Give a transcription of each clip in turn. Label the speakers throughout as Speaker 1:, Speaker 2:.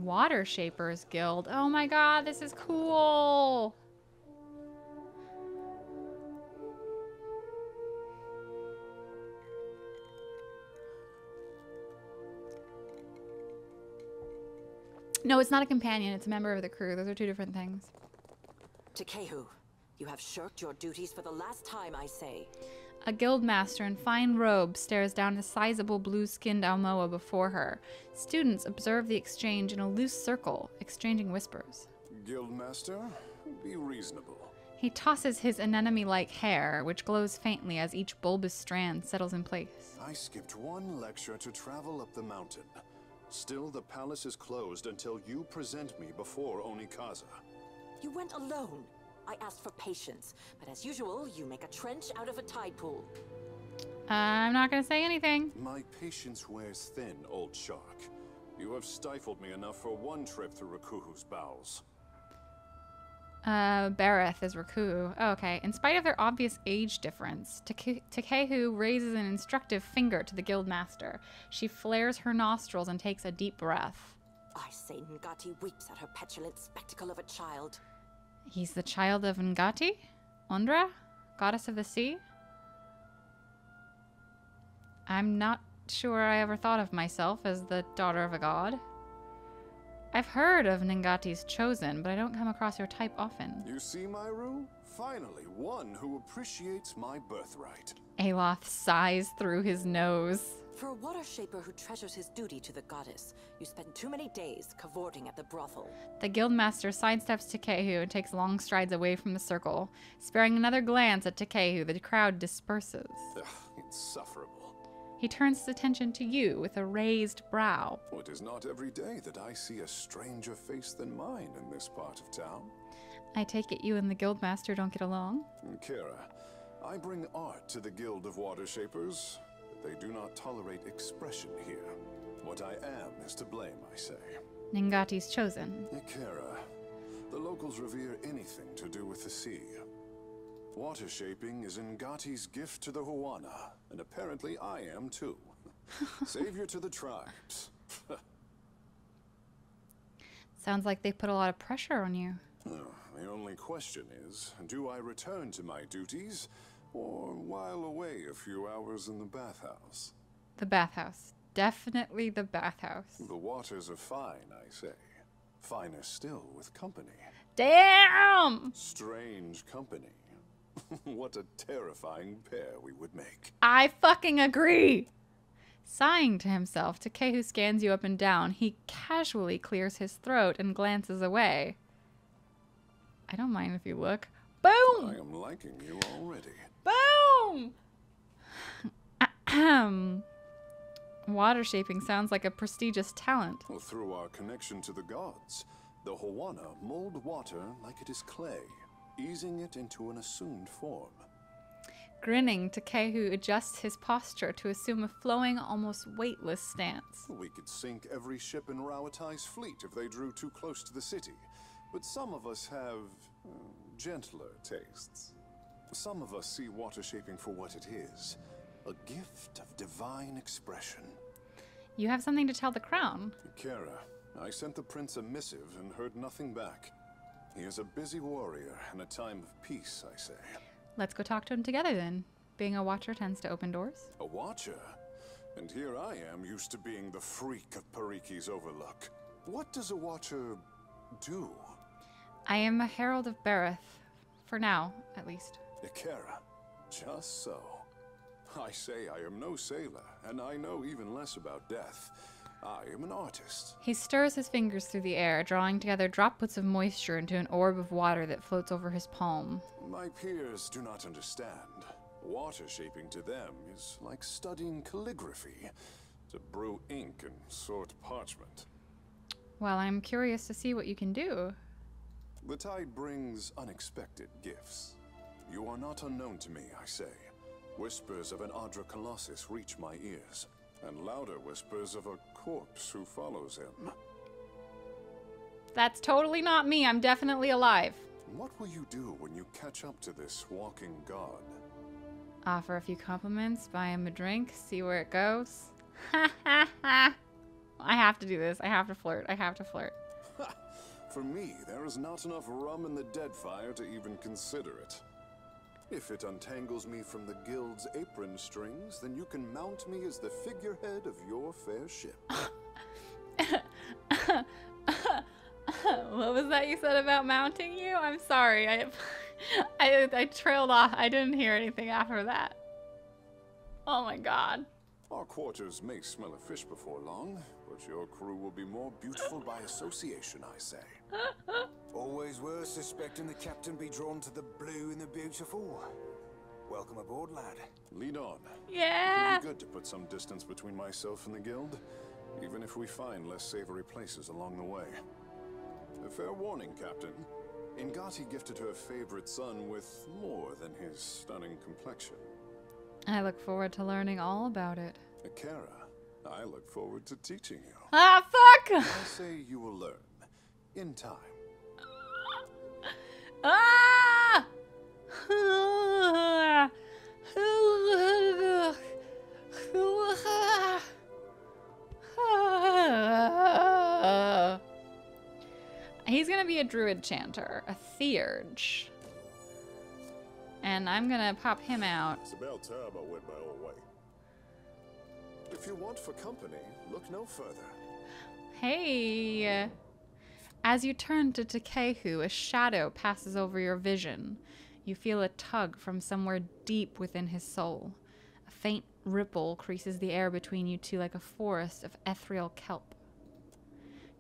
Speaker 1: Water Shapers Guild. Oh my god, this is cool. No, it's not a companion. It's a member of the crew. Those are two different things.
Speaker 2: Tekehu, you have shirked your duties for the last time, I say.
Speaker 1: A guild master in fine robe stares down a sizable blue-skinned Almoa before her. Students observe the exchange in a loose circle, exchanging whispers.
Speaker 3: Guildmaster, be reasonable.
Speaker 1: He tosses his anemone-like hair, which glows faintly as each bulbous strand settles in place.
Speaker 3: I skipped one lecture to travel up the mountain. Still, the palace is closed until you present me before Onikaza.
Speaker 2: You went alone. I asked for patience, but as usual, you make a trench out of a tide pool.
Speaker 1: I'm not going to say anything.
Speaker 3: My patience wears thin, old shark. You have stifled me enough for one trip through Rakuhu's bowels.
Speaker 1: Bareth is Rakuhu. Oh, okay. In spite of their obvious age difference, Tekehu raises an instructive finger to the guild master. She flares her nostrils and takes a deep breath.
Speaker 2: I say Ngati weeps at her petulant spectacle of a child.
Speaker 1: He's the child of Ngati? Ondra? Goddess of the sea? I'm not sure I ever thought of myself as the daughter of a god. I've heard of Ngati's chosen, but I don't come across your type often.
Speaker 3: You see, Myru? Finally, one who appreciates my birthright.
Speaker 1: Aloth sighs through his nose.
Speaker 2: For a water shaper who treasures his duty to the goddess, you spend too many days cavorting at the brothel.
Speaker 1: The guildmaster sidesteps Tekehu and takes long strides away from the circle. Sparing another glance at Tekehu, the crowd disperses.
Speaker 3: Ugh, insufferable.
Speaker 1: He turns his attention to you with a raised brow.
Speaker 3: It is not every day that I see a stranger face than mine in this part of town.
Speaker 1: I take it you and the guildmaster don't get along?
Speaker 3: Kira, I bring art to the Guild of Water Shapers. They do not tolerate expression here. What I am is to blame, I say.
Speaker 1: Ngati's chosen.
Speaker 3: Ikera, the locals revere anything to do with the sea. Water shaping is Ngati's gift to the Huana, and apparently I am too. Savior to the tribes.
Speaker 1: Sounds like they put a lot of pressure on you.
Speaker 3: The only question is, do I return to my duties, or while away a few hours in the bathhouse?
Speaker 1: The bathhouse. Definitely the bathhouse.
Speaker 3: The waters are fine, I say. Finer still with company.
Speaker 1: Damn!
Speaker 3: Strange company. What a terrifying pair we would make.
Speaker 1: I fucking agree! Sighing to himself, Tekehu scans you up and down. He casually clears his throat and glances away. I don't mind if you look. Boom!
Speaker 3: I am liking you already.
Speaker 1: Boom! Ahem. Water shaping sounds like a prestigious talent.
Speaker 3: Well, through our connection to the gods, the Huana mold water like it is clay, easing it into an assumed form.
Speaker 1: Grinning, Tekehu adjusts his posture to assume a flowing, almost weightless stance.
Speaker 3: We could sink every ship in Rawatai's fleet if they drew too close to the city. But some of us have gentler tastes. Some of us see water shaping for what it is, a gift of divine expression.
Speaker 1: You have something to tell the crown.
Speaker 3: Kara, I sent the prince a missive and heard nothing back. He is a busy warrior in a time of peace, I say.
Speaker 1: Let's go talk to him together then. Being a watcher tends to open doors.
Speaker 3: A watcher? And here I am, used to being the freak of Pariki's overlook. What does a watcher do?
Speaker 1: I am a herald of Bareth. For now, at least.
Speaker 3: Ikera. Just so. I say I am no sailor, and I know even less about death. I am an artist.
Speaker 1: He stirs his fingers through the air, drawing together droplets of moisture into an orb of water that floats over his palm.
Speaker 3: My peers do not understand. Water shaping to them is like studying calligraphy, to brew ink and sort parchment.
Speaker 1: Well, I'm curious to see what you can do.
Speaker 3: The tide brings unexpected gifts. You are not unknown to me, I say. Whispers of an Adra Colossus reach my ears, and louder whispers of a corpse who follows him.
Speaker 1: That's totally not me. I'm definitely alive.
Speaker 3: What will you do when you catch up to this walking god?
Speaker 1: Offer a few compliments, buy him a drink, see where it goes. Ha ha ha! I have to do this. I have to flirt. I have to flirt.
Speaker 3: For me, there is not enough rum in the Deadfire to even consider it. If it untangles me from the guild's apron strings, then you can mount me as the figurehead of your fair ship.
Speaker 1: What was that you said about mounting you? I'm sorry. I trailed off. I didn't hear anything after that. Oh my god.
Speaker 3: Our quarters may smell of fish before long, but your crew will be more beautiful by association, I say.
Speaker 4: Always worth suspecting the captain be drawn to the blue and the beautiful. Welcome aboard, lad.
Speaker 3: Lead on.
Speaker 1: Yeah.
Speaker 3: It'll be good to put some distance between myself and the guild, even if we find less savory places along the way. A fair warning, Captain. Ngati gifted her favorite son with more than his stunning complexion.
Speaker 1: I look forward to learning all about it.
Speaker 3: Akara, I look forward to teaching you.
Speaker 1: Ah, fuck!
Speaker 3: I say you will learn. In time.
Speaker 1: Ah! He's gonna be a druid chanter, a theurge. And I'm gonna pop him out.
Speaker 3: It's about time I went my own way. If you want for company, look no further.
Speaker 1: Hey! As you turn to Tekehu, a shadow passes over your vision. You feel a tug from somewhere deep within his soul. A faint ripple creases the air between you two like a forest of ethereal kelp.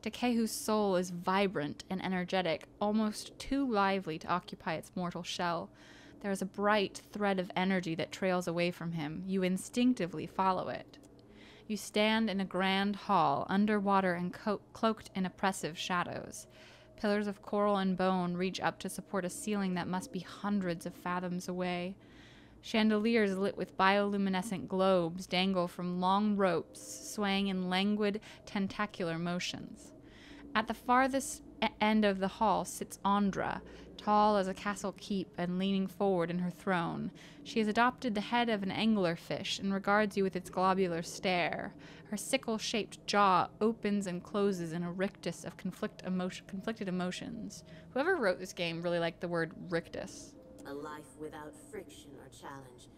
Speaker 1: Tekehu's soul is vibrant and energetic, almost too lively to occupy its mortal shell. There is a bright thread of energy that trails away from him. You instinctively follow it. You stand in a grand hall, underwater and cloaked in oppressive shadows. Pillars of coral and bone reach up to support a ceiling that must be hundreds of fathoms away. Chandeliers lit with bioluminescent globes dangle from long ropes, swaying in languid, tentacular motions. At the farthest end of the hall sits Andra, tall as a castle keep and leaning forward in her throne. She has adopted the head of an anglerfish and regards you with its globular stare. Her sickle-shaped jaw opens and closes in a rictus of conflicted emotions. Whoever wrote this game really liked the word rictus.
Speaker 5: A life without friction or challenge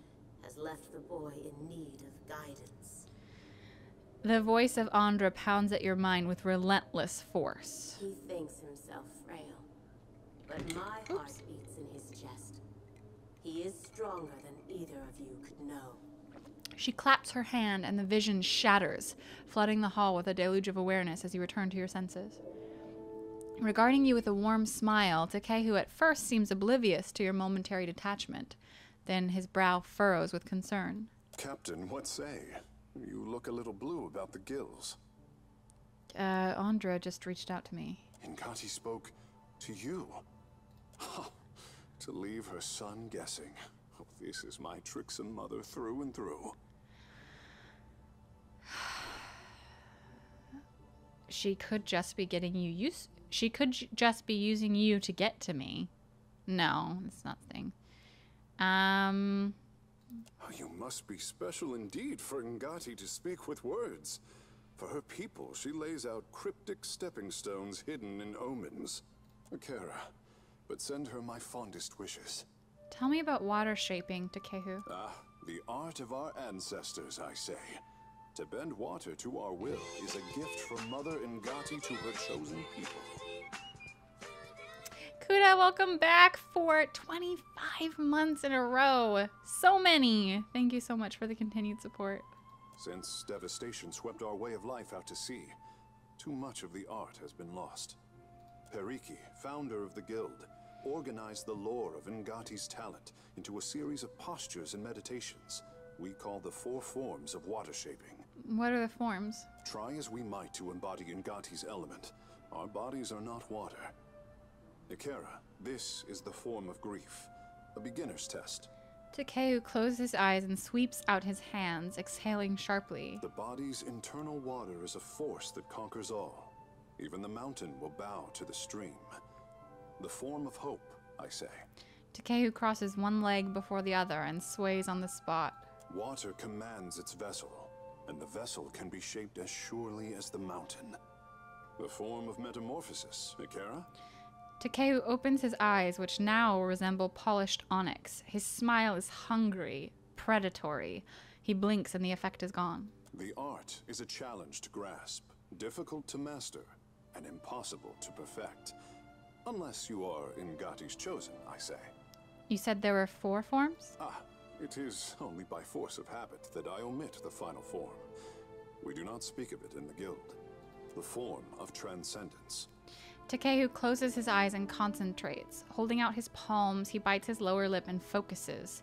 Speaker 5: has left the boy in need of guidance.
Speaker 1: The voice of Andra pounds at your mind with relentless force.
Speaker 5: He thinks himself frail, but my heart beats in his chest. He is stronger than either of you could know.
Speaker 1: She claps her hand and the vision shatters, flooding the hall with a deluge of awareness as you return to your senses. Regarding you with a warm smile, Tekehu at first seems oblivious to your momentary detachment. Then his brow furrows with concern.
Speaker 3: Captain, what say? You look a little blue about the gills.
Speaker 1: Andra just reached out to me.
Speaker 3: Ngati spoke to you. To leave her son guessing. Oh, this is my tricksome mother through and through.
Speaker 1: She could just be getting you used. She could just be using you to get to me. No, it's nothing.
Speaker 3: You must be special indeed for Ngati to speak with words. For her people, she lays out cryptic stepping stones hidden in omens. Akara, but send her my fondest wishes.
Speaker 1: Tell me about water shaping, Tekehu.
Speaker 3: Ah, the art of our ancestors, I say. To bend water to our will is a gift from Mother Ngati to her chosen people.
Speaker 1: Kuda, welcome back for 25 months in a row. So many. Thank you so much for the continued support.
Speaker 3: Since devastation swept our way of life out to sea, too much of the art has been lost. Periki, founder of the guild, organized the lore of Ngati's talent into a series of postures and meditations we call the 4 forms of water shaping.
Speaker 1: What are the forms?
Speaker 3: Try as we might to embody Ngati's element, our bodies are not water. Akara, this is the form of grief, a beginner's test.
Speaker 1: Tekehu closes his eyes and sweeps out his hands, exhaling sharply.
Speaker 3: The body's internal water is a force that conquers all. Even the mountain will bow to the stream. The form of hope, I say.
Speaker 1: Tekehu crosses one leg before the other and sways on the spot.
Speaker 3: Water commands its vessel. and the vessel can be shaped as surely as the mountain. The form of metamorphosis, Ikera?
Speaker 1: Tekehu opens his eyes, which now resemble polished onyx. His smile is hungry, predatory. He blinks and the effect is gone.
Speaker 3: The art is a challenge to grasp, difficult to master, and impossible to perfect. Unless you are Ngati's chosen, I say.
Speaker 1: You said there were 4 forms?
Speaker 3: It is only by force of habit that I omit the final form. We do not speak of it in the guild. The form of transcendence.
Speaker 1: Tekehu closes his eyes and concentrates. Holding out his palms, he bites his lower lip and focuses.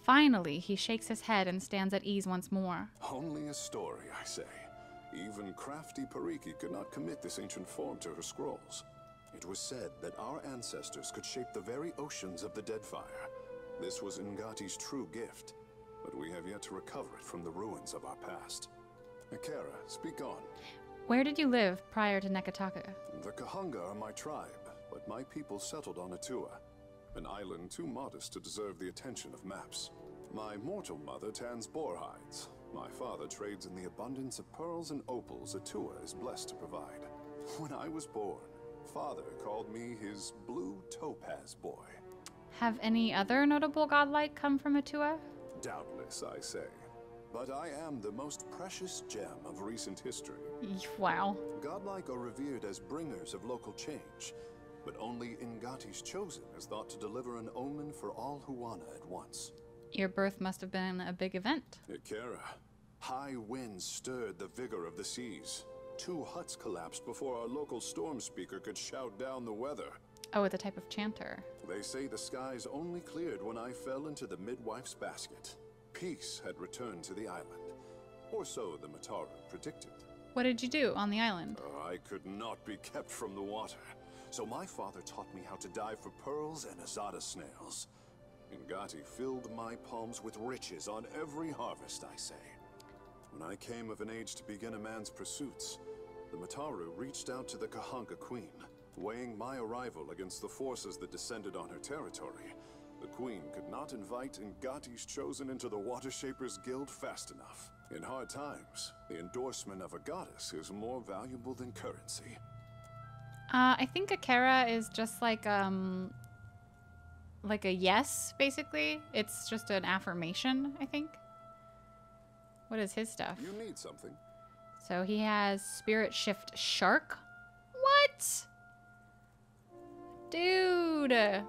Speaker 1: Finally, he shakes his head and stands at ease once more.
Speaker 3: Only a story, I say. Even crafty Pariki could not commit this ancient form to her scrolls. It was said that our ancestors could shape the very oceans of the Deadfire. This was Ngati's true gift, but we have yet to recover it from the ruins of our past. Ikera, speak on.
Speaker 1: Where did you live prior to Neketaka?
Speaker 3: The Kahunga are my tribe, but my people settled on Atua, an island too modest to deserve the attention of maps. My mortal mother tans boar hides. My father trades in the abundance of pearls and opals Atua is blessed to provide. When I was born, Father called me his blue topaz boy.
Speaker 1: Have any other notable godlike come from Atua?
Speaker 3: Doubtless, I say. But I am the most precious gem of recent history.
Speaker 1: Wow.
Speaker 3: Godlike are revered as bringers of local change, but only Ngati's chosen is thought to deliver an omen for all Huana at once.
Speaker 1: Your birth must have been a big event.
Speaker 3: Ikera, high winds stirred the vigor of the seas. 2 huts collapsed before our local storm speaker could shout down the weather.
Speaker 1: Oh, it's a type of chanter.
Speaker 3: They say the skies only cleared when I fell into the midwife's basket. Peace had returned to the island, or so the Mataru predicted.
Speaker 1: What did you do on the island?
Speaker 3: I could not be kept from the water, so my father taught me how to dive for pearls and azada snails. Ngati filled my palms with riches on every harvest, I say. When I came of an age to begin a man's pursuits, the Mataru reached out to the Kahunga Queen, weighing my arrival against the forces that descended on her territory. The Queen could not invite Ngati's chosen into the Water Shapers Guild fast enough. In hard times, the endorsement of a goddess is more valuable than currency.
Speaker 1: I think Ikera is just like a yes, basically. It's just an affirmation, I think. What is his stuff?
Speaker 3: You need something.
Speaker 1: So he has Spirit Shift Shark. What? Dude.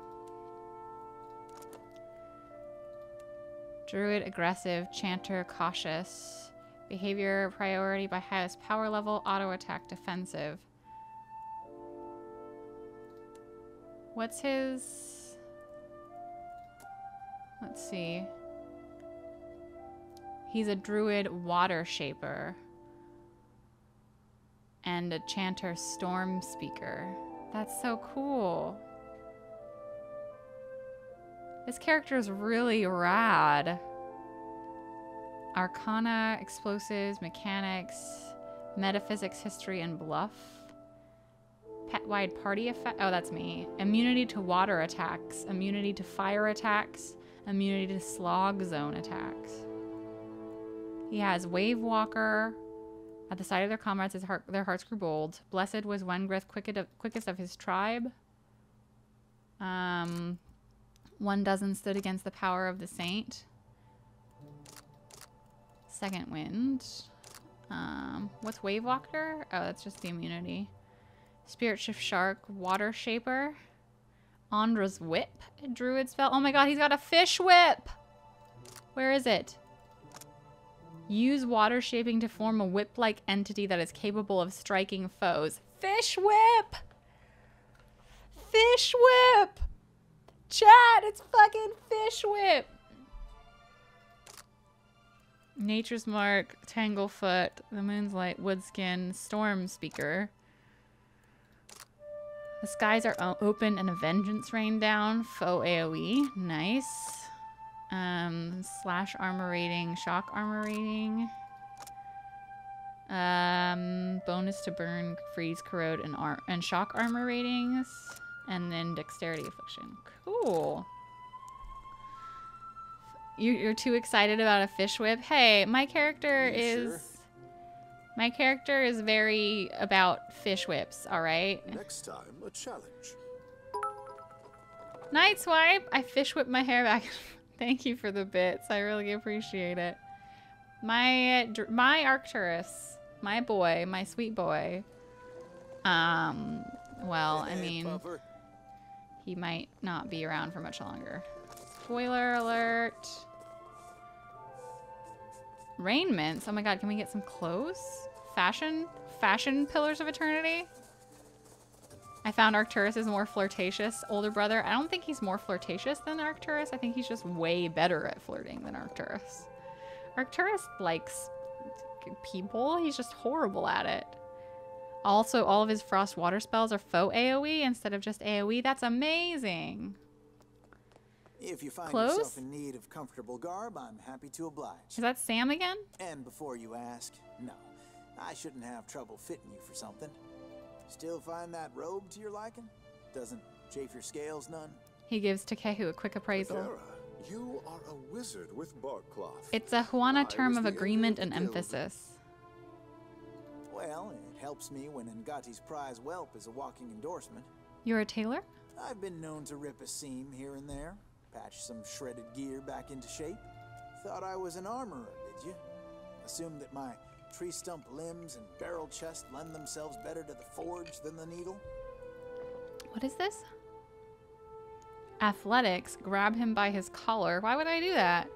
Speaker 1: Druid aggressive, chanter cautious. Behavior priority by highest power level, auto attack defensive. What's his... Let's see. He's a druid water shaper. And a chanter storm speaker. That's so cool. This character is really rad. Arcana, explosives, mechanics, metaphysics, history, and bluff. Pet-wide party effect. Oh, that's me. Immunity to water attacks. Immunity to fire attacks. Immunity to slog zone attacks. He has Wave Walker. At the sight of their comrades, their hearts grew bold. Blessed was Wengrith, quickest of his tribe. 1 dozen stood against the power of the saint. Second wind. What's Wave Walker? Oh, that's just the immunity. Spirit Shift Shark, Water Shaper. Andra's Whip, Druid spell. Oh my god, he's got a fish whip! Where is it? Use water shaping to form a whip-like entity that is capable of striking foes. Fish whip! Fish whip! Chat, it's fucking fish whip! Nature's Mark, Tanglefoot, the Moon's Light, Woodskin, Storm Speaker. The skies are open and a vengeance rain down. Foe AoE. Nice. Slash armor rating, shock armor rating. Bonus to burn, freeze, corrode, and shock armor ratings. And then dexterity affliction. Cool. You're too excited about a fish whip? Hey, my character is... My character is very about fish whips, alright?
Speaker 3: Next time, a challenge.
Speaker 1: Night swipe! I fish whip my hair back. Thank you for the bits. I really appreciate it. My Arcturus, my boy, my sweet boy. Well, I mean, he might not be around for much longer. Spoiler alert. Rainments. Oh my god, can we get some clothes? Fashion pillars of eternity? I found Arcturus' more flirtatious older brother. I don't think he's more flirtatious than Arcturus. I think he's just way better at flirting than Arcturus. Arcturus likes people. He's just horrible at it. Also, all of his frost water spells are faux AoE instead of just AoE. That's amazing.
Speaker 6: If you find
Speaker 1: Clothes?
Speaker 6: yourself in need of comfortable garb, I'm happy to oblige.
Speaker 1: Is that Sam again?
Speaker 6: And before you ask, no, I shouldn't have trouble fitting you for something. Still find that robe to your liking? Doesn't chafe your scales none?
Speaker 1: He gives Tekehu a quick appraisal.
Speaker 3: Kara, you are a wizard with barkcloth.
Speaker 1: It's a Juana
Speaker 3: I
Speaker 1: term
Speaker 3: was
Speaker 1: of
Speaker 3: the envy
Speaker 1: agreement
Speaker 3: of
Speaker 1: and
Speaker 3: the guild.
Speaker 1: emphasis.
Speaker 6: Well, it helps me when Ngati's prize whelp is a walking endorsement.
Speaker 1: You're a tailor?
Speaker 6: I've been known to rip a seam here and there, patch some shredded gear back into shape. Thought I was an armorer, did you? Assumed that my tree stump limbs and barrel chest lend themselves better to the forge than the needle?
Speaker 1: What is this? Athletics. Grab him by his collar. Why would I do that?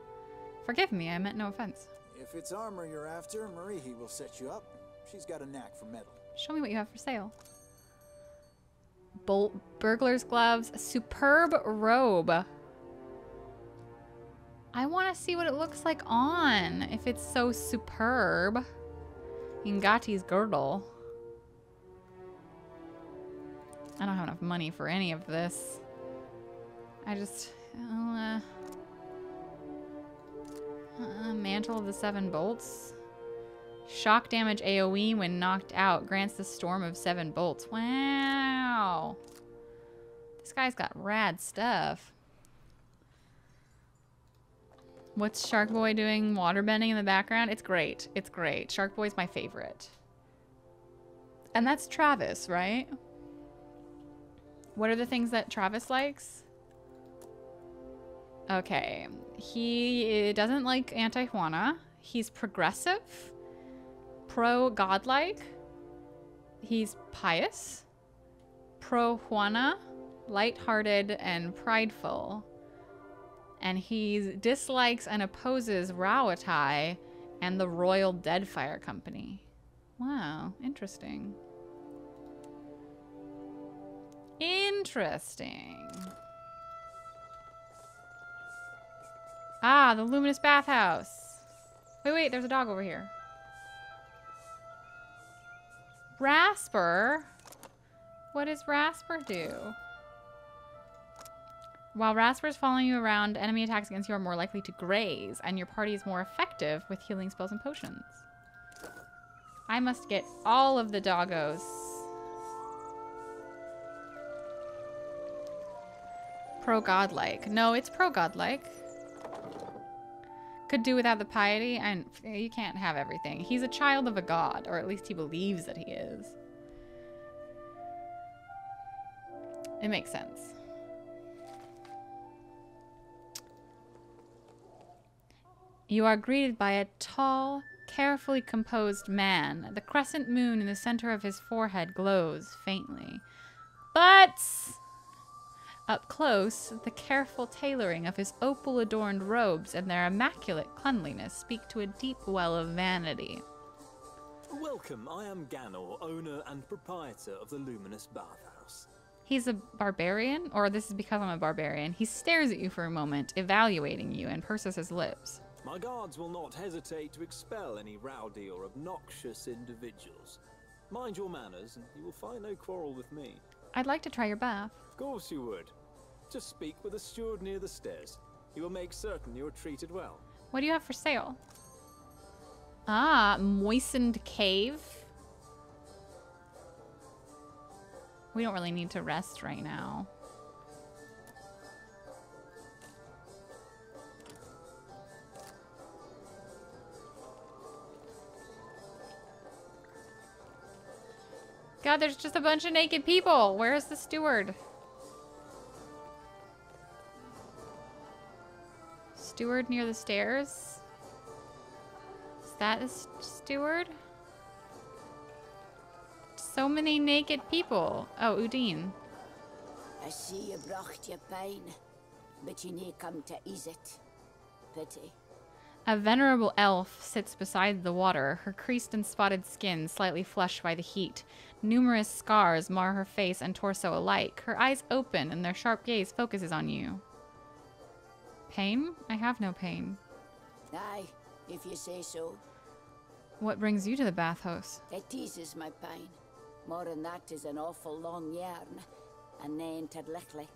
Speaker 1: Forgive me, I meant no offense.
Speaker 6: If it's armor you're after, Marihi will set you up. She's got a knack for metal.
Speaker 1: Show me what you have for sale. Burglar's gloves. Superb robe. I want to see what it looks like on. If it's so superb. Ngati's girdle. I don't have enough money for any of this. I just... Mantle of the Seven Bolts. Shock damage AoE when knocked out grants the storm of 7 bolts. Wow. This guy's got rad stuff. What's Shark Boy doing? Waterbending in the background? It's great. It's great. Shark Boy's my favorite. And that's Travis, right? What are the things that Travis likes? Okay. He doesn't like anti-Juana. He's progressive. Pro-godlike. He's pious. Pro-Juana. Lighthearted and prideful. And he dislikes and opposes Rawatai and the Royal Deadfire Company. Wow, interesting. Interesting. Ah, the luminous bathhouse. Wait, there's a dog over here. Rasper? What does Rasper do? While Rasper's following you around, enemy attacks against you are more likely to graze, and your party is more effective with healing spells and potions. I must get all of the doggos. Pro-godlike. No, it's pro-godlike. Could do without the piety, and you can't have everything. He's a child of a god, or at least he believes that he is. It makes sense. You are greeted by a tall, carefully composed man. The crescent moon in the center of his forehead glows faintly. But up close, the careful tailoring of his opal-adorned robes and their immaculate cleanliness speak to a deep well of vanity.
Speaker 7: Welcome, I am Ganor, owner and proprietor of the Luminous Bathhouse.
Speaker 1: He's a barbarian? Or this is because I'm a barbarian. He stares at you for a moment, evaluating you, and purses his lips.
Speaker 7: My guards will not hesitate to expel any rowdy or obnoxious individuals. Mind your manners, and you will find no quarrel with me.
Speaker 1: I'd like to try your bath.
Speaker 7: Of course you would. Just speak with the steward near the stairs. He will make certain you are treated well.
Speaker 1: What do you have for sale? Ah, moistened cave. We don't really need to rest right now. God, there's just a bunch of naked people. Where's the steward? Steward near the stairs? Is that a steward? So many naked people. Oh, Udine.
Speaker 8: I see you brought your pain, but you need come to ease it. Pity.
Speaker 1: A venerable elf sits beside the water, her creased and spotted skin slightly flushed by the heat. Numerous scars mar her face and torso alike. Her eyes open and their sharp gaze focuses on you. Pain? I have no pain.
Speaker 8: Aye, if you say so.
Speaker 1: What brings you to the bathhouse?
Speaker 8: It teases my pain. More than that is an awful long yarn. And they entered lickly.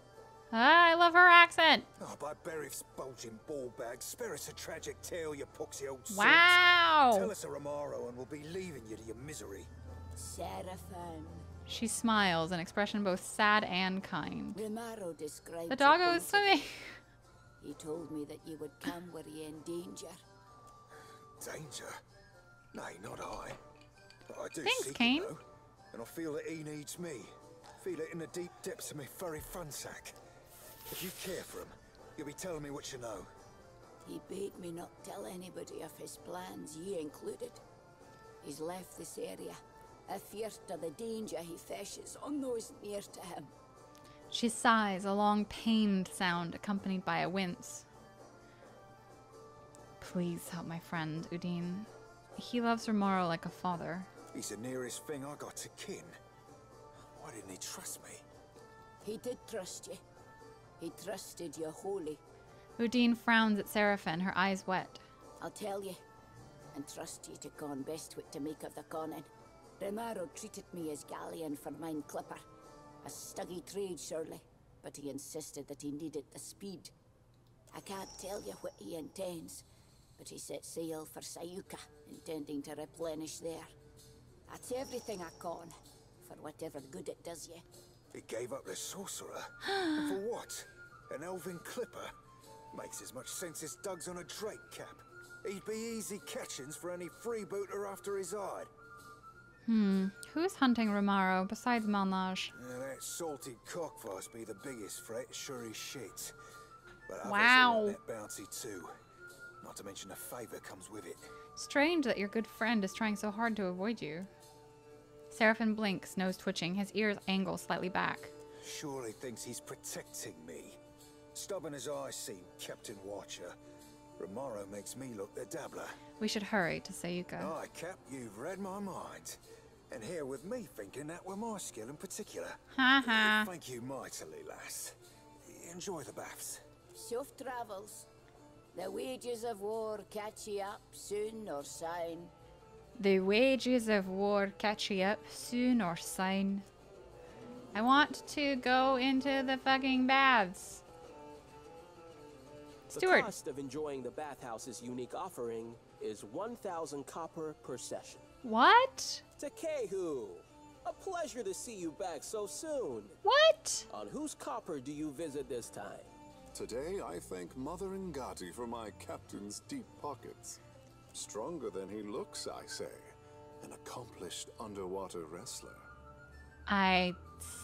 Speaker 1: Ah, I love her accent.
Speaker 4: Oh, by Berith's bulging ball bag, spare us a tragic tale, you poxy old sort.
Speaker 1: Wow.
Speaker 4: Tell us a Romaro and we'll be leaving you to your misery.
Speaker 8: Seraphim.
Speaker 1: She smiles, an expression both sad and kind.
Speaker 8: Romaro described
Speaker 1: The doggo is swimming.
Speaker 8: He told me that you would come were you in danger.
Speaker 4: Danger? Nay, not I. But I do
Speaker 1: Thanks,
Speaker 4: seek
Speaker 1: Kane.
Speaker 4: him, though, and I feel that he needs me. Feel it in the deep depths of my furry fun sack. If you care for him, you'll be telling me what you know.
Speaker 8: He bade me not tell anybody of his plans, ye included. He's left this area, afeard of the danger he fishes on those near to him.
Speaker 1: She sighs, a long pained sound accompanied by a wince. Please help my friend, Udine. He loves Romaro like a father.
Speaker 4: He's the nearest thing I got to kin. Why didn't he trust me?
Speaker 8: He did trust you. He trusted you wholly.
Speaker 1: Udine frowns at Seraphim, her eyes wet.
Speaker 8: I'll tell you, and trust you to con best what to make of the conning. Romaro treated me as galleon for mine clipper. A stuggy trade, surely, but he insisted that he needed the speed. I can't tell you what he intends, but he set sail for Sayuka, intending to replenish there. That's everything I con, for whatever good it does you.
Speaker 4: He gave up the sorcerer? And for what? An elven clipper? Makes as much sense as Doug's on a drake cap. He'd be easy catchings for any freebooter after his hide.
Speaker 1: Who's hunting Romaro besides Malnage?
Speaker 4: That salty cockfuss be the biggest threat, sure as shit. But others
Speaker 1: Wow.
Speaker 4: are on that bounty too. Not to mention the favour comes with it.
Speaker 1: Strange that your good friend is trying so hard to avoid you. Seraphim blinks, nose twitching, his ears angle slightly back.
Speaker 4: Surely thinks he's protecting me. Stubborn as I seem, Captain Watcher. Romaro makes me look the dabbler.
Speaker 1: We should hurry to Sayuka.
Speaker 4: Aye, Cap, you've read my mind. And here with me thinking that were my skill in particular.
Speaker 1: Ha.
Speaker 4: Thank you mightily, lass. Enjoy the baths.
Speaker 8: Soft travels. The wages of war catch ye up soon or soon.
Speaker 1: The wages of war catch you up soon or soon. I want to go into the fucking baths. Steward.
Speaker 9: The cost of enjoying the bathhouse's unique offering is 1,000 copper per session.
Speaker 1: What?
Speaker 9: Tekehu! A pleasure to see you back so soon.
Speaker 1: What?
Speaker 9: On whose copper do you visit this time?
Speaker 3: Today, I thank Mother Ngati for my captain's deep pockets. Stronger than he looks, I say. An accomplished underwater wrestler.
Speaker 1: I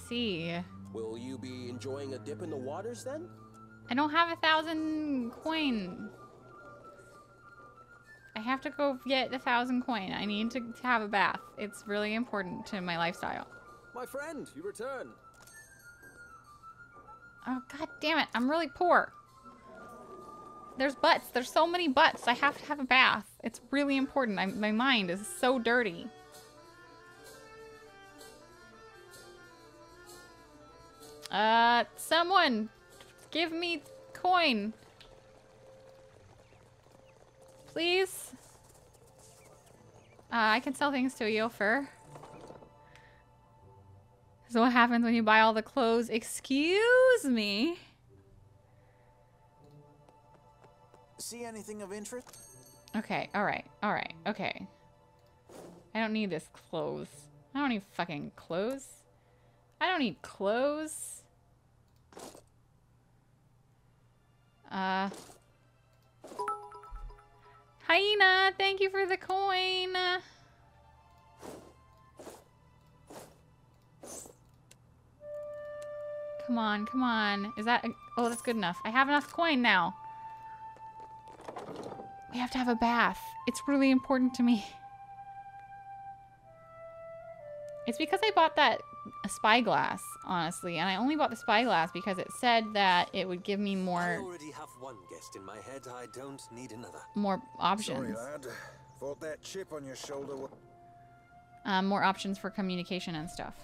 Speaker 1: see.
Speaker 9: Will you be enjoying a dip in the waters then?
Speaker 1: I don't have 1,000 coin. I have to go get 1,000 coin. I need to have a bath. It's really important to my lifestyle.
Speaker 7: My friend, you return.
Speaker 1: Oh, god damn it. I'm really poor. There's butts. There's so many butts. I have to have a bath. It's really important. My mind is so dirty. Someone give me coin. Please. I can sell things to a Yofer. So what happens when you buy all the clothes? Excuse me.
Speaker 6: See anything of interest?
Speaker 1: Okay, alright, okay. I don't need this clothes. I don't need fucking clothes. I don't need clothes. Hyena, thank you for the coin. Come on, come on. Is that... Oh, that's good enough. I have enough coin now. We have to have a bath. It's really important to me. It's because I bought that spyglass, honestly. And I only bought the spyglass because it said that it would give me
Speaker 10: I
Speaker 1: more...
Speaker 10: already have one guest in my head. I don't need another.
Speaker 1: More options.
Speaker 4: Sorry, lad. Thought that chip on your shoulder was...
Speaker 1: More options for communication and stuff.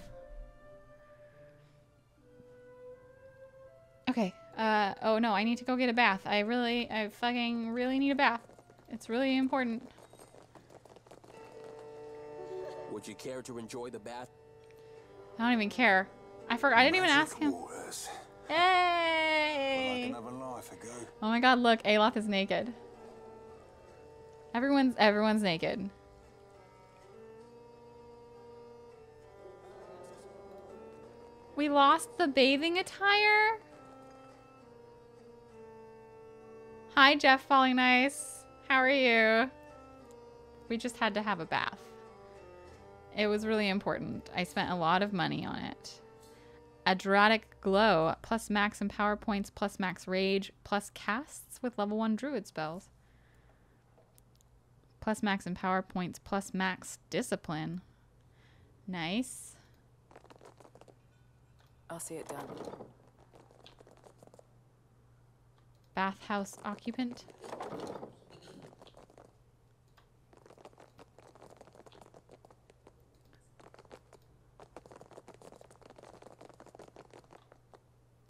Speaker 1: Okay. Oh no, I need to go get a bath. I fucking really need a bath. It's really important.
Speaker 9: Would you care to enjoy the bath?
Speaker 1: I don't even care. I forgot. I didn't even ask him.
Speaker 4: Waters.
Speaker 1: Hey!
Speaker 4: Like another life ago.
Speaker 1: Oh my god, look, Aloth is naked. Everyone's naked. We lost the bathing attire? Hi, Jeff Falling Nice. How are you? We just had to have a bath. It was really important. I spent a lot of money on it. Adrotic Glow, plus max empower points, plus max rage, plus casts with level 1 druid spells. Plus max empower points, plus max discipline. Nice.
Speaker 2: I'll see it done.
Speaker 1: Bathhouse occupant.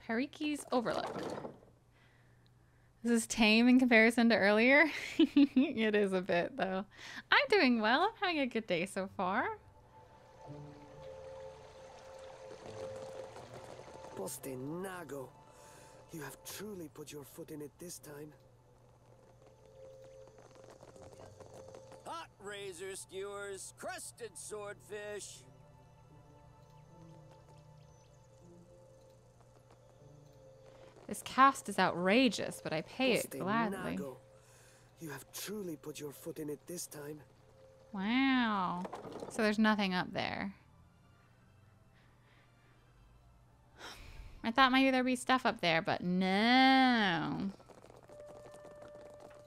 Speaker 1: Periki's Overlook. This is tame in comparison to earlier. It is a bit, though. I'm doing well. I'm having a good day so far.
Speaker 10: Postenago. You have truly put your foot in it this time.
Speaker 9: Hot razor skewers, crusted swordfish.
Speaker 1: This cast is outrageous, but I pay it gladly.
Speaker 10: Postenago. You have truly put your foot in it this time.
Speaker 1: Wow. So there's nothing up there. I thought maybe there'd be stuff up there, but no.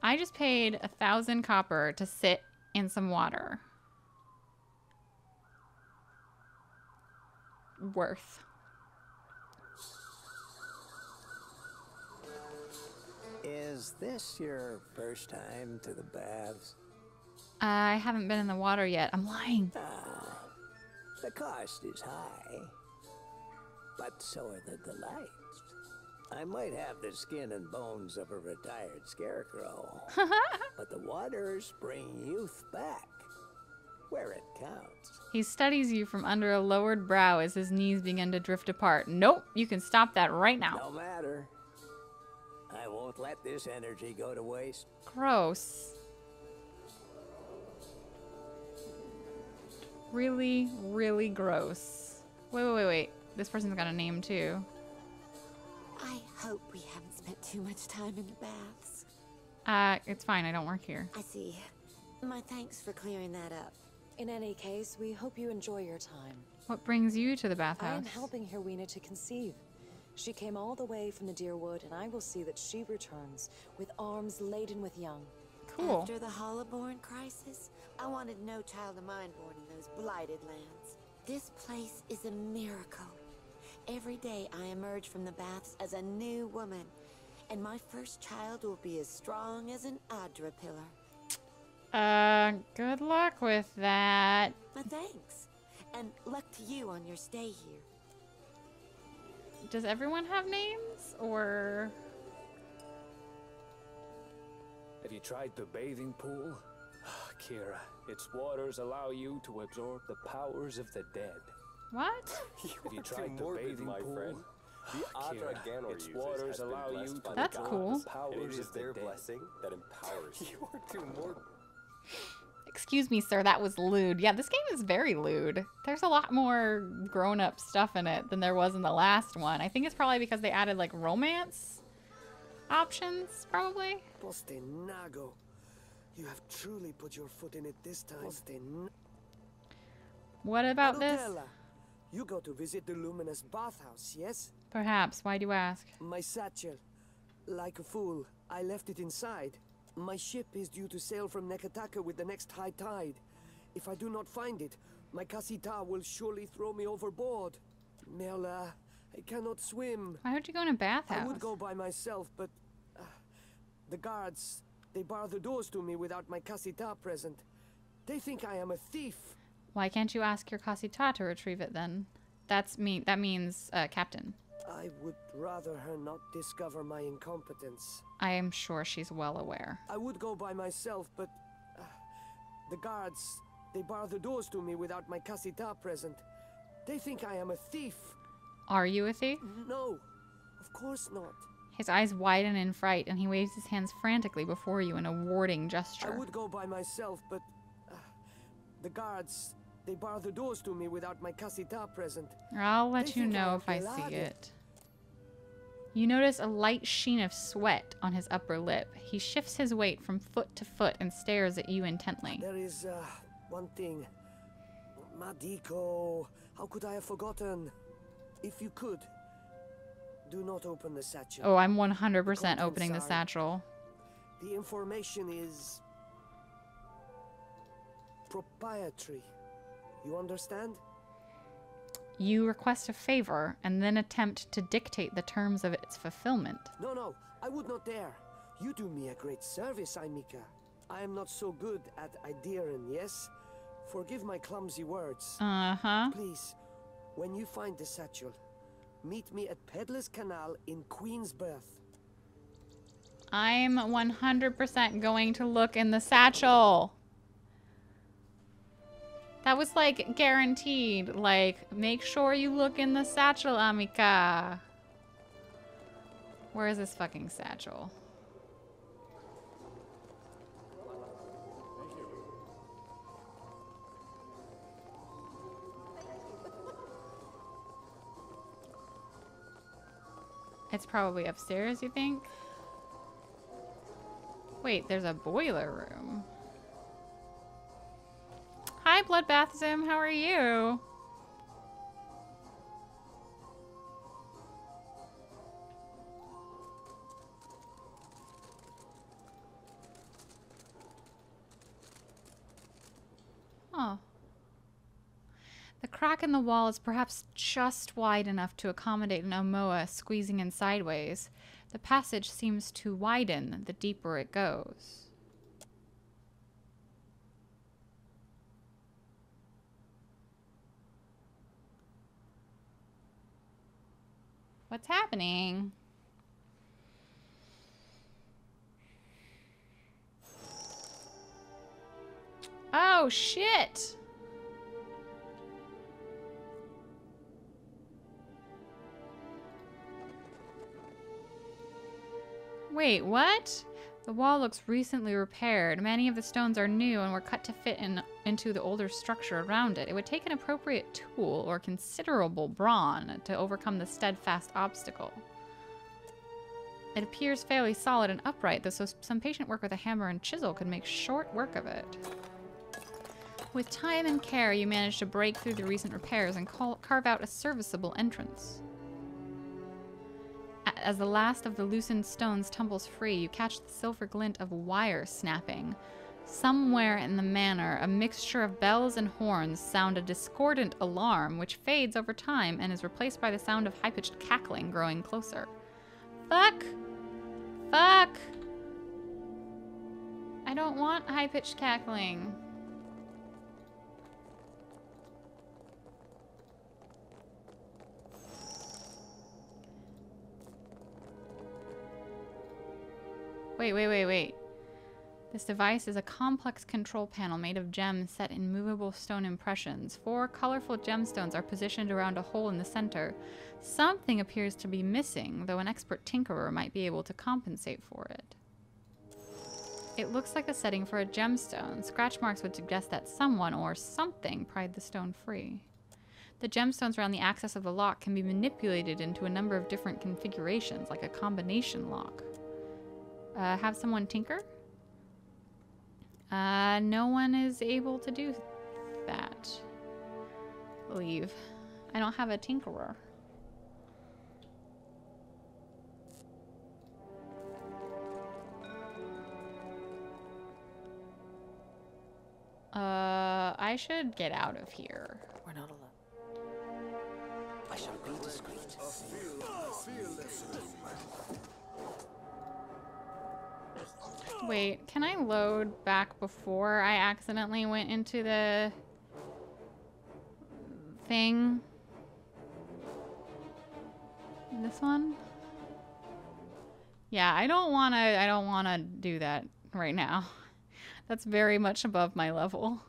Speaker 1: I just paid 1,000 copper to sit in some water. Worth.
Speaker 11: Is this your first time to the baths?
Speaker 1: I haven't been in the water yet. I'm lying.
Speaker 11: The cost is high, but so are the delights. I might have the skin and bones of a retired scarecrow, but the waters bring youth back, where it counts.
Speaker 1: He studies you from under a lowered brow as his knees begin to drift apart. Nope, you can stop that right now.
Speaker 11: No matter. I won't let this energy go to waste.
Speaker 1: Gross. Really, really gross. Wait. This person's got a name too.
Speaker 5: I hope we haven't spent too much time in the baths.
Speaker 1: It's fine. I don't work here.
Speaker 5: I see. My thanks for clearing that up.
Speaker 2: In any case, we hope you enjoy your time.
Speaker 1: What brings you to the bathhouse?
Speaker 2: I am helping Herwina to conceive. She came all the way from the Deerwood, and I will see that she returns with arms laden with young.
Speaker 1: Cool.
Speaker 5: After the Hollowborn crisis, I wanted no child of mine born in those blighted lands. This place is a miracle. Every day I emerge from the baths as a new woman, and my first child will be as strong as an Adra pillar.
Speaker 1: Good luck with that.
Speaker 5: My thanks, and luck to you on your stay here.
Speaker 1: Does everyone have names, or...?
Speaker 7: Have you tried the bathing pool? Kira, its waters allow you to absorb the powers of the dead.
Speaker 1: What?
Speaker 7: Have you tried the bathing pool?
Speaker 10: Friend. The Adra Ganor
Speaker 7: its
Speaker 10: uses
Speaker 7: waters
Speaker 10: has been
Speaker 7: allow
Speaker 10: blessed
Speaker 7: you
Speaker 10: by
Speaker 7: to
Speaker 10: the
Speaker 1: That's
Speaker 10: gods,
Speaker 1: cool.
Speaker 10: and it
Speaker 7: powers
Speaker 10: is
Speaker 7: of the
Speaker 10: their
Speaker 7: dead.
Speaker 10: blessing that empowers you. You are too more.
Speaker 1: Excuse me, sir, that was lewd. Yeah, this game is very lewd. There's a lot more grown-up stuff in it than there was in the last one. I think it's probably because they added, like, romance options, probably.
Speaker 10: Postenago. You have truly put your foot in it this time.
Speaker 1: What about this?
Speaker 10: Arugella. You go to visit the luminous bathhouse, yes?
Speaker 1: Perhaps. Why do you ask?
Speaker 10: My satchel. Like a fool, I left it inside. My ship is due to sail from Nekataka with the next high tide. If I do not find it, my Kasita will surely throw me overboard. Merla, I cannot swim.
Speaker 1: Why would you go in a bathhouse?
Speaker 10: I would go by myself, but the guards, they bar the doors to me without my Kasita present. They think I am a thief.
Speaker 1: Why can't you ask your Kasita to retrieve it then? That means captain.
Speaker 10: I would rather her not discover my incompetence.
Speaker 1: I am sure she's well aware.
Speaker 10: I would go by myself, but the guards, they bar the doors to me without my Kasita present. They think I am a thief.
Speaker 1: Are you a thief?
Speaker 10: No, of course not.
Speaker 1: His eyes widen in fright, and he waves his hands frantically before you in a warding gesture.
Speaker 10: I would go by myself, but the guards, they bar the doors to me without my Kasita present.
Speaker 1: I'll let you know if I see it. You notice a light sheen of sweat on his upper lip. He shifts his weight from foot to foot and stares at you intently.
Speaker 10: There is one thing. Madiko, how could I have forgotten? If you could, do not open the satchel.
Speaker 1: Oh, I'm 100% opening the satchel.
Speaker 10: The information is proprietary. You understand?
Speaker 1: You request a favor and then attempt to dictate the terms of its fulfillment.
Speaker 10: No, I would not dare. You do me a great service, Aimika. I am not so good at Ideiren, yes? Forgive my clumsy words.
Speaker 1: Uh-huh.
Speaker 10: Please, when you find the satchel, meet me at Peddler's Canal in Queensberth.
Speaker 1: I'm 100% going to look in the satchel. That was like guaranteed. Like, make sure you look in the satchel, Amika. Where is this fucking satchel? It's probably upstairs, you think? Wait, there's a boiler room. Hi, Bloodbath Zim. How are you? Oh. The crack in the wall is perhaps just wide enough to accommodate an Omoa squeezing in sideways. The passage seems to widen the deeper it goes. What's happening? Oh, shit! Wait, what? The wall looks recently repaired. Many of the stones are new and were cut to fit into the older structure around it. It would take an appropriate tool or considerable brawn to overcome the steadfast obstacle. It appears fairly solid and upright, though some patient work with a hammer and chisel could make short work of it. With time and care, you manage to break through the recent repairs and carve out a serviceable entrance. As the last of the loosened stones tumbles free, you catch the silver glint of wire snapping. Somewhere in the manor, a mixture of bells and horns sound a discordant alarm, which fades over time and is replaced by the sound of high-pitched cackling growing closer. Fuck! Fuck! I don't want high-pitched cackling. Wait. This device is a complex control panel made of gems set in movable stone impressions. 4 colorful gemstones are positioned around a hole in the center. Something appears to be missing, though an expert tinkerer might be able to compensate for it. It looks like a setting for a gemstone. Scratch marks would suggest that someone or something pried the stone free. The gemstones around the axis of the lock can be manipulated into a number of different configurations, like a combination lock. Have someone tinker? No one is able to do that. Leave. I don't have a tinkerer. I should get out of here.
Speaker 2: We're not alone. I shall be discreet.
Speaker 1: Wait, can I load back before I accidentally went into the thing? This one? Yeah, I don't wanna do that right now. That's very much above my level.